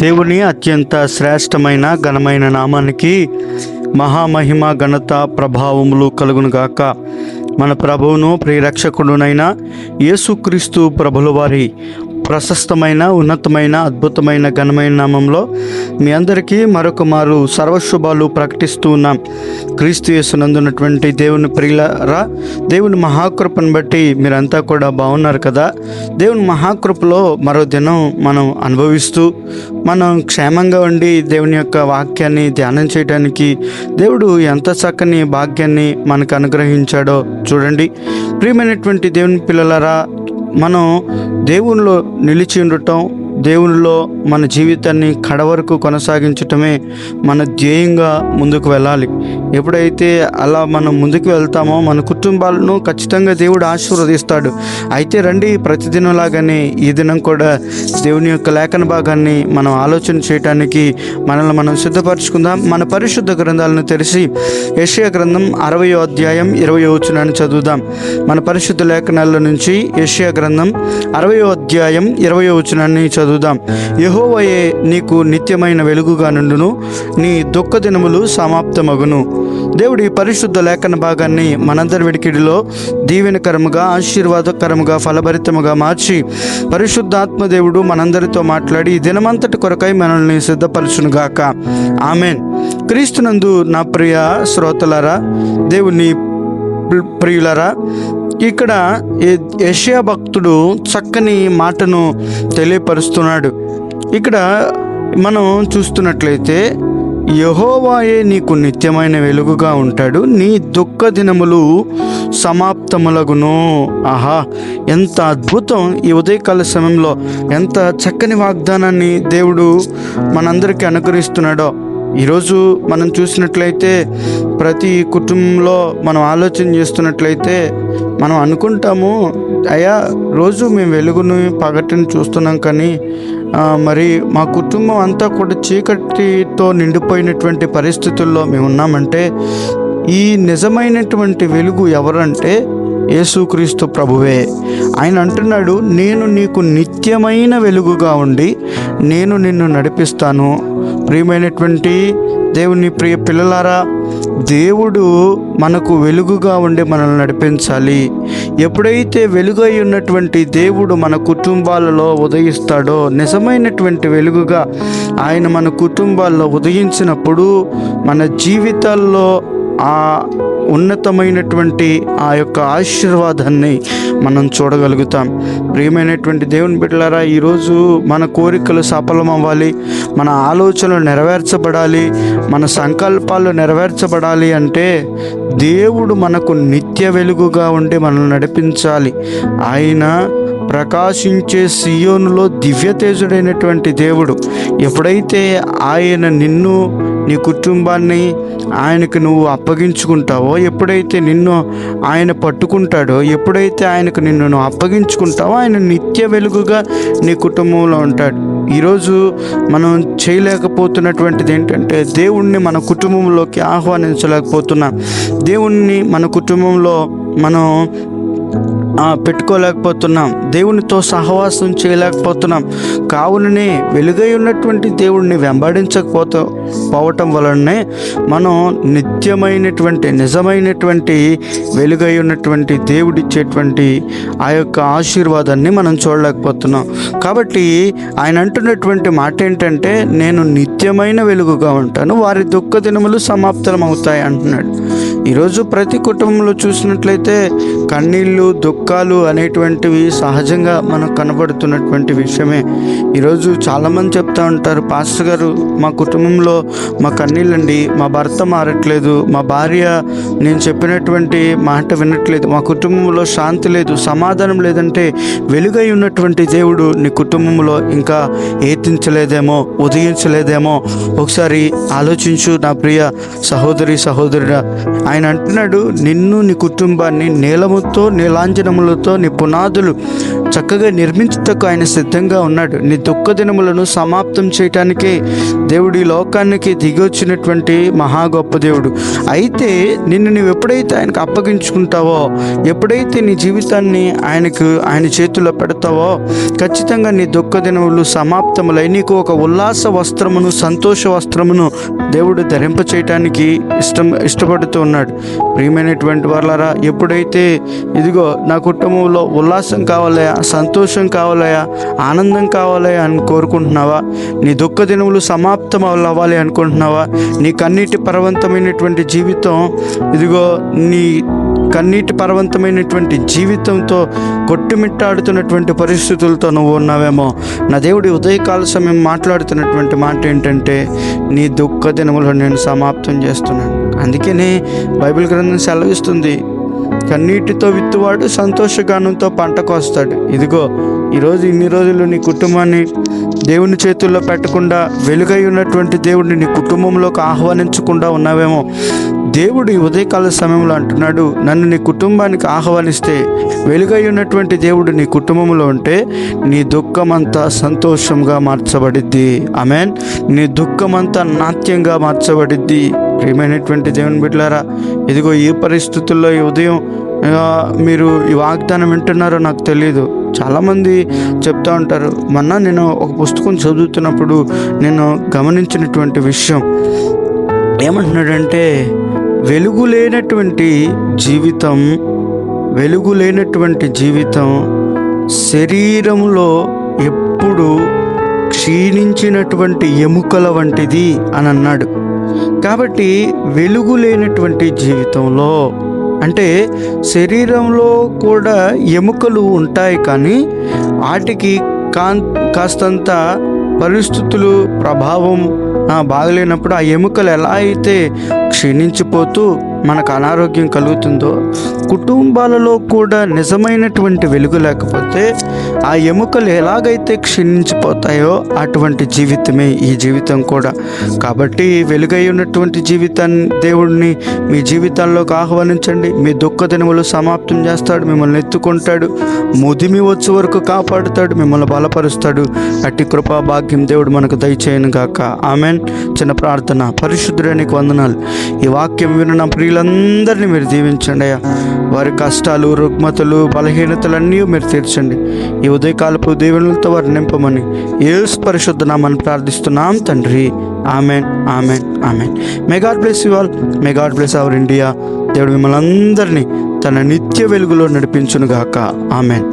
దేవుని అత్యంత శ్రేష్టమైన ఘనమైన నామానికి మహామహిమ ఘనత ప్రభావములు కలుగునుగాక. మన ప్రభువును ప్రియరక్షకుడునైన యేసుక్రీస్తు ప్రభుల వారి ప్రశస్తమైన ఉన్నతమైన అద్భుతమైన ఘనమైన నామంలో మీ అందరికీ మరొక మారు సర్వశుభాలు ప్రకటిస్తూ ఉన్నాం. క్రీస్తు యేసునందున్నటువంటి దేవుని ప్రియులారా, దేవుని మహాకృపను బట్టి మీరంతా కూడా బాగున్నారు కదా. దేవుని మహాకృపలో మరో దినం మనం అనుభవిస్తూ మనం క్షేమంగా ఉండి దేవుని యొక్క వాక్యాన్ని ధ్యానం చేయడానికి దేవుడు ఎంత చక్కని భాగ్యాన్ని మనకు అనుగ్రహించాడో చూడండి. ప్రియమైనటువంటి దేవుని పిల్లలారా, మనం దేవునిలో నిలిచి ఉండటం, దేవునిలో మన జీవితాన్ని కడవరకు కొనసాగించటమే మన ధ్యేయంగా ముందుకు వెళ్ళాలి. ఎప్పుడైతే అలా మనం ముందుకు వెళ్తామో మన కుటుంబాలను ఖచ్చితంగా దేవుడు ఆశీర్వదిస్తాడు. అయితే రండి, ప్రతిదినంలాగానే ఈ దినం కూడా దేవుని యొక్క లేఖన భాగాన్ని మనం ఆలోచన చేయడానికి మనల్ని మనం సిద్ధపరచుకుందాం. మన పరిశుద్ధ గ్రంథాలను తెరిచి యెషయా గ్రంథం 60వ అధ్యాయం 20వ వచనాన్ని చదువుదాం. మన పరిశుద్ధ లేఖనాల నుంచి యెషయా గ్రంథం 60వ అధ్యాయం 20వ వచనాన్ని చదువుదాం. యెహోవాయే నీకు నిత్యమైన వెలుగుగా నుండును, నీ దుఃఖ దినములు సమాప్తమగును. దేవుడి పరిశుద్ధ లేఖన భాగాన్ని మనందరి విడికిడిలో దీవెనకరముగా, ఆశీర్వాదకరముగా, ఫలభరితముగా మార్చి పరిశుద్ధాత్మ దేవుడు మనందరితో మాట్లాడి ఈ దినమంతటి కొరకై మనల్ని సిద్ధపరచునుగాక. ఆమెన్. క్రీస్తునందు నా ప్రియ శ్రోతలారా, దేవుని ప్రియులరా, ఇక్కడ యెషయా భక్తుడు చక్కని మాటను తెలియపరుస్తున్నాడు. ఇక్కడ మనం చూస్తున్నట్లయితే యెహోవాయే నీకు నిత్యమైన వెలుగుగా ఉంటాడు, నీ దుఃఖ దినములు సమాప్తములగును. ఆహా, ఎంత అద్భుతం! ఈ ఉదయకాల సమయంలో ఎంత చక్కని వాగ్దానాన్ని దేవుడు మనందరికీ అనుగ్రహిస్తున్నాడో. ఈరోజు మనం చూసినట్లయితే ప్రతి కుటుంబంలో మనం ఆలోచన చేస్తున్నట్లయితే మనం అనుకుంటాము, అయ్యా రోజు మేము వెలుగును పగటిని చూస్తున్నాం, కానీ మరి మా కుటుంబం అంతా కూడా చీకటితో నిండిపోయినటువంటి పరిస్థితుల్లో మేము ఉన్నామంటే ఈ నిజమైనటువంటి వెలుగు ఎవరంటే యేసుక్రీస్తు ప్రభువే. ఆయన అంటున్నాడు, నేను నీకు నిత్యమైన వెలుగుగా ఉండి నేను నిన్ను నడిపిస్తాను. ప్రియమైనటువంటి దేవుని ప్రియ పిల్లలారా, దేవుడు మనకు వెలుగుగా ఉండి మనల్ని నడిపించాలి. ఎప్పుడైతే వెలుగై ఉన్నటువంటి దేవుడు మన కుటుంబాలలో ఉదయిస్తాడో, నిజమైనటువంటి వెలుగుగా ఆయన మన కుటుంబాల్లో ఉదయించినప్పుడు మన జీవితాల్లో ఆ ఉన్నతమైనటువంటి ఆ యొక్క ఆశీర్వాదాన్ని మనం చూడగలుగుతాం. ప్రియమైనటువంటి దేవుని బిడ్డలారా, ఈరోజు మన కోరికలు సఫలమవ్వాలి, మన ఆలోచనలు నెరవేర్చబడాలి, మన సంకల్పాలు నెరవేర్చబడాలి అంటే దేవుడు మనకు నిత్య వెలుగుగా ఉండి మనల్ని నడిపించాలి. ఆయన ప్రకాశించే సియోనులో దివ్య తేజుడైనటువంటి దేవుడు. ఎప్పుడైతే ఆయన నిన్ను, నీ కుటుంబాన్ని ఆయనకు నువ్వు అప్పగించుకుంటావో, ఎప్పుడైతే నిన్ను ఆయన పట్టుకుంటాడో, ఎప్పుడైతే ఆయనకు నిన్ను నువ్వు అప్పగించుకుంటావో ఆయన నిత్య వెలుగుగా నీ కుటుంబంలో ఉంటాడు. ఈరోజు మనం చేయలేకపోతున్నటువంటిది ఏంటంటే దేవుణ్ణి మన కుటుంబంలోకి ఆహ్వానించలేకపోతున్నాం. దేవుణ్ణి మన కుటుంబంలో మనం పెట్టుకోలేకపోతున్నాం, దేవునితో సహవాసం చేయలేకపోతున్నాం. కావుననే వెలుగై ఉన్నటువంటి దేవుడిని వెంబడించకపోవటం వలనే మనం నిత్యమైనటువంటి నిజమైనటువంటి వెలుగై ఉన్నటువంటి దేవుడిచ్చేటువంటి ఆ యొక్క ఆశీర్వాదాన్ని మనం చూడలేకపోతున్నాం. కాబట్టి ఆయన అంటున్నటువంటి మాట ఏంటంటే, నేను నిత్యమైన వెలుగుగా ఉంటాను, వారి దుఃఖ దినములు సమాప్తం అవుతాయి అంటున్నాడు. ఈరోజు ప్రతి కుటుంబంలో చూసినట్లయితే కన్నీళ్ళు, దుఃఖాలు అనేటువంటివి సహజంగా మనకు కనబడుతున్నటువంటి విషయమే. ఈరోజు చాలామంది చెప్తా ఉంటారు, పాస్టర్ గారు మా కుటుంబంలో మా కన్నీళ్ళండి, మా భర్త మారట్లేదు, మా భార్య నేను చెప్పినటువంటి మాట వినట్లేదు, మా కుటుంబంలో శాంతి లేదు, సమాధానం లేదంటే వెలుగై ఉన్నటువంటి దేవుడు నీ కుటుంబంలో ఇంకా ఏతించలేదేమో, ఉదయించలేదేమో. ఒకసారి ఆలోచించు నా ప్రియ సహోదరి సహోదరుడా. ఆయన అంటున్నాడు, నిన్ను, నీ కుటుంబాన్ని నీలముతో నీలాంజనములతో నీ పునాదులు చక్కగా నిర్మించుటకు ఆయన సిద్ధంగా ఉన్నాడు. నీ దుఃఖ దినములను సమాప్తం చేయటానికే దేవుడు ఈ లోకానికి దిగి వచ్చినటువంటి మహా గొప్ప దేవుడు. అయితే నిన్ను నువ్వు ఎప్పుడైతే ఆయనకు అప్పగించుకుంటావో, ఎప్పుడైతే నీ జీవితాన్ని ఆయన చేతుల్లో పెడతావో, ఖచ్చితంగా నీ దుఃఖ దినములు సమాప్తములై నీకు ఒక ఉల్లాస వస్త్రమును, సంతోష వస్త్రమును దేవుడు ధరింప చేయటానికి ఇష్టపడుతూ ఉన్నాడు. ప్రియమైనటువంటి వాళ్ళారా, ఎప్పుడైతే ఇదిగో నా కుటుంబంలో ఉల్లాసం కావాలయా, సంతోషం కావాలయా, ఆనందం కావాలయా అని కోరుకుంటున్నావా? నీ దుఃఖ దినములు సమాప్తం అవ్వాలి అనుకుంటున్నావా? నీ కన్నీటి పర్వంతమైనటువంటి జీవితం, ఇదిగో నీ కన్నీటి పర్వంతమైనటువంటి జీవితంతో కొట్టుమిట్టాడుతున్నటువంటి పరిస్థితులతో నువ్వు ఉన్నావేమో. నా దేవుడి ఉదయకాల సమయం మాట్లాడుతున్నటువంటి మాట ఏంటంటే, నీ దుఃఖ దినములు నేను సమాప్తం చేస్తున్నాను. అందుకనే బైబిల్ గ్రంథం సెలవిస్తుంది, కన్నీటితో విత్తువాడు సంతోషగానంతో పంట కోస్తాడు. ఇదిగో ఈరోజు ఇన్ని రోజులు నీ కుటుంబాన్ని దేవుని చేతుల్లో పెట్టకుండా, వెలుగై ఉన్నటువంటి దేవుడిని నీ కుటుంబంలోకి ఆహ్వానించకుండా ఉన్నావేమో. దేవుడు ఈ ఉదయకాల సమయంలో అంటున్నాడు, నన్ను నీ కుటుంబానికి ఆహ్వానిస్తే, వెలుగై ఉన్నటువంటి దేవుడు నీ కుటుంబంలో ఉంటే నీ దుఃఖమంతా సంతోషంగా మార్చబడిద్ది. ఆమేన్. నీ దుఃఖమంతా నాట్యంగా మార్చబడిద్ది. ప్రియమైనటువంటి దేవుని బిడ్డలారా, ఇదిగో ఈ పరిస్థితుల్లో ఈ ఉదయం మీరు ఈ వాగ్దానం వింటున్నారో నాకు తెలియదు. చాలామంది చెప్తూ ఉంటారు. మొన్న నేను ఒక పుస్తకం చదువుతున్నప్పుడు నేను గమనించినటువంటి విషయం ఏమంటున్నాడంటే, వెలుగు లేనటువంటి జీవితం శరీరంలో ఎప్పుడు క్షీణించినటువంటి ఎముకల వంటిది అని అన్నాడు. కాబట్టి వెలుగు లేనటువంటి జీవితంలో అంటే శరీరంలో కూడా ఎముకలు ఉంటాయి, కానీ వాటికి కాస్తంత పరిస్థితులు ప్రభావం బాగలేనప్పుడు ఆ ఎముకలు ఎలా అయితే క్షీణించిపోతూ మనకు అనారోగ్యం కలుగుతుందో, కుటుంబాలలో కూడా నిజమైనటువంటి వెలుగు లేకపోతే ఆ ఎముకలు ఎలాగైతే క్షీణించిపోతాయో అటువంటి జీవితమే ఈ జీవితం కూడా. కాబట్టి వెలుగై ఉన్నటువంటి జీవితాన్ని దేవుడిని మీ జీవితాల్లోకి ఆహ్వానించండి. మీ దుఃఖ దినములు సమాప్తం చేస్తాడు, మిమ్మల్ని ఎత్తుకుంటాడు, ముదిమి వచ్చే వరకు కాపాడుతాడు, మిమ్మల్ని బలపరుస్తాడు. అట్టి కృపా భాగ్యం దేవుడు మనకు దయచేయను గాక. ఆమెన్. చిన్న ప్రార్థన. పరిశుద్ధుడానికి వందనాలు. ఈ వాక్యం విన్న ప్రియులందరినీ మీరు దీవించండి అయ్యా. వారి కష్టాలు, రుగ్మతలు, బలహీనతలన్నీ మీరు తీర్చండి. ఈ ఉదయకాలపు దీవెనలతో వారిని నింపమని యేసు పరిశుద్ధ నామమున ప్రార్థిస్తున్నాం తండ్రి. Amen, amen, amen. May God bless you all. May God bless our India. దేవుడు మిమ్మల్ని అందరినీ తన నిత్య వెలుగులో నడిపించునుగాక. ఆమెన్.